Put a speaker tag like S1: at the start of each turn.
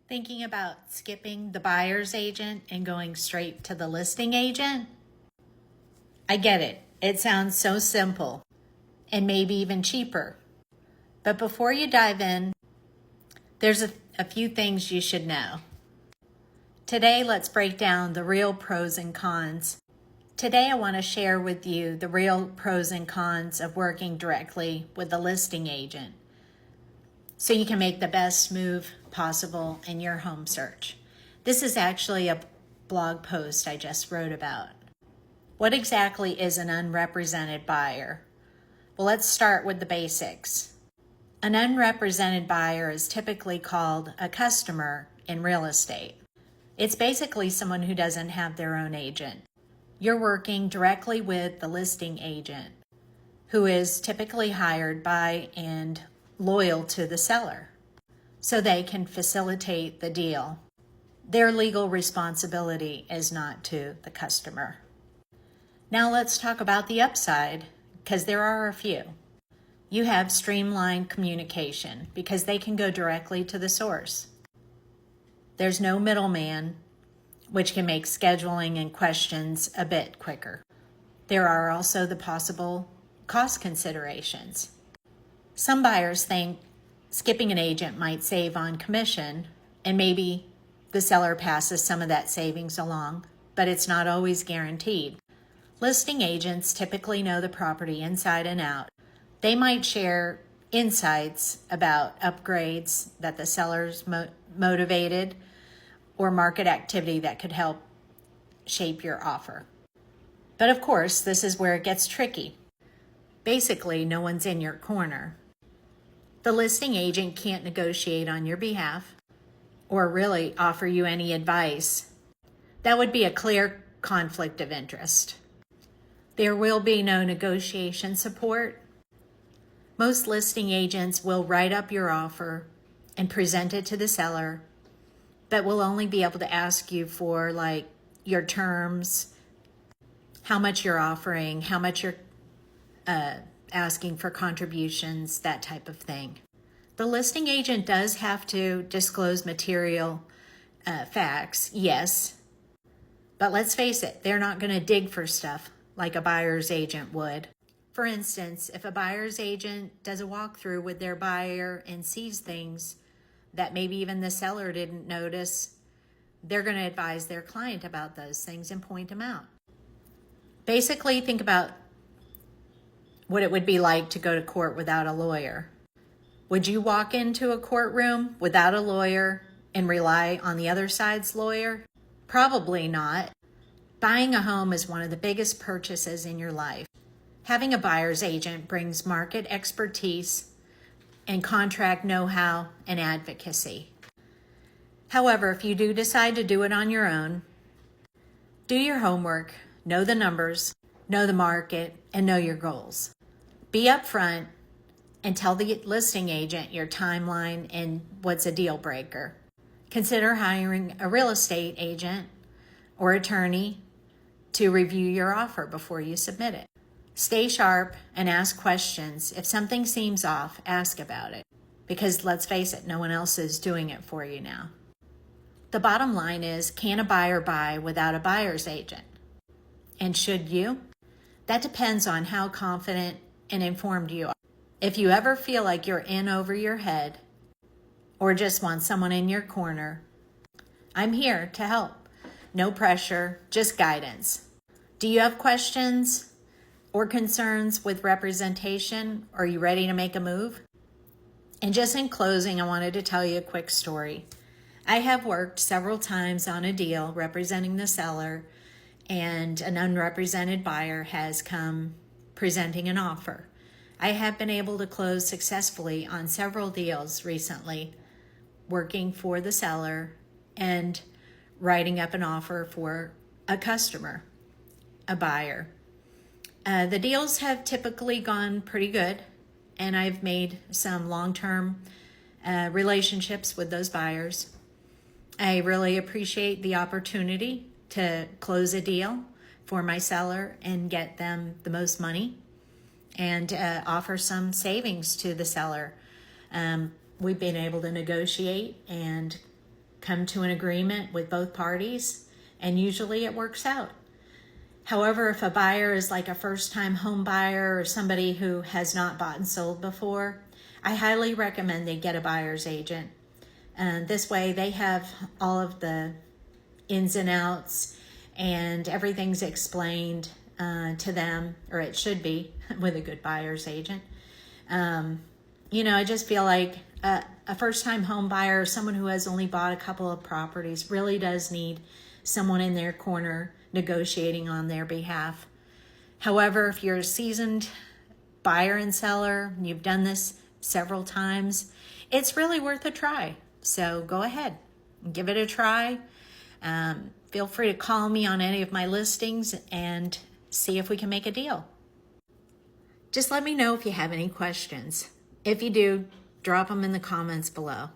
S1: Thinking about skipping the buyer's agent and going straight to the listing agent? I get it. It sounds so simple and maybe even cheaper. But before you dive in, there's a few things you should know. Today, let's break down the real pros and cons. Today, I want to share with you the real pros and cons of working directly with the listing agent, so you can make the best move possible in your home search. This is actually a blog post I just wrote about. What exactly is an unrepresented buyer? Well, let's start with the basics. An unrepresented buyer is typically called a customer in real estate. It's basically someone who doesn't have their own agent. You're working directly with the listing agent, who is typically hired by and loyal to the seller, so they can facilitate the deal. Their legal responsibility is not to the customer. Now let's talk about the upside, because there are a few. You have streamlined communication because they can go directly to the source. There's no middleman, which can make scheduling and questions a bit quicker. There are also the possible cost considerations. Some buyers think skipping an agent might save on commission, and maybe the seller passes some of that savings along, but it's not always guaranteed. Listing agents typically know the property inside and out. They might share insights about upgrades that the seller's motivated or market activity that could help shape your offer. But of course, this is where it gets tricky. Basically, no one's in your corner. The listing agent can't negotiate on your behalf or really offer you any advice. That would be a clear conflict of interest. There will be no negotiation support. Most listing agents will write up your offer and present it to the seller, but will only be able to ask you for your terms, how much you're offering, how much you're asking for contributions, that type of thing. The listing agent does have to disclose material facts, yes, but let's face it, they're not going to dig for stuff like a buyer's agent would. For instance, if a buyer's agent does a walkthrough with their buyer and sees things that maybe even the seller didn't notice, they're going to advise their client about those things and point them out. Basically, think about what it would be like to go to court without a lawyer. Would you walk into a courtroom without a lawyer and rely on the other side's lawyer? Probably not. Buying a home is one of the biggest purchases in your life. Having a buyer's agent brings market expertise and contract know-how and advocacy. However, if you do decide to do it on your own, do your homework, know the numbers, know the market, and know your goals. Be upfront and tell the listing agent your timeline and what's a deal breaker. Consider hiring a real estate agent or attorney to review your offer before you submit it. Stay sharp and ask questions. If something seems off, ask about it, because let's face it, no one else is doing it for you now. The bottom line is, can a buyer buy without a buyer's agent? And should you? That depends on how confident and informed you are. If you ever feel like you're in over your head or just want someone in your corner, I'm here to help. No pressure, just guidance. Do you have questions or concerns with representation? Are you ready to make a move? And just in closing, I wanted to tell you a quick story. I have worked several times on a deal representing the seller, and an unrepresented buyer has come presenting an offer. I have been able to close successfully on several deals recently, working for the seller and writing up an offer for a customer, a buyer. The deals have typically gone pretty good, and I've made some long-term relationships with those buyers. I really appreciate the opportunity to close a deal for my seller and get them the most money and offer some savings to the seller. We've been able to negotiate and come to an agreement with both parties, and usually it works out. However, if a buyer is like a first-time home buyer or somebody who has not bought and sold before, I highly recommend they get a buyer's agent. This way they have all of the ins and outs and everything's explained to them, or it should be with a good buyer's agent. I just feel like a first-time home buyer, someone who has only bought a couple of properties, really does need someone in their corner negotiating on their behalf. However, if you're a seasoned buyer and seller, you've done this several times, it's really worth a try. So go ahead, give it a try. Feel free to call me on any of my listings and see if we can make a deal. Just let me know if you have any questions. If you do, drop them in the comments below.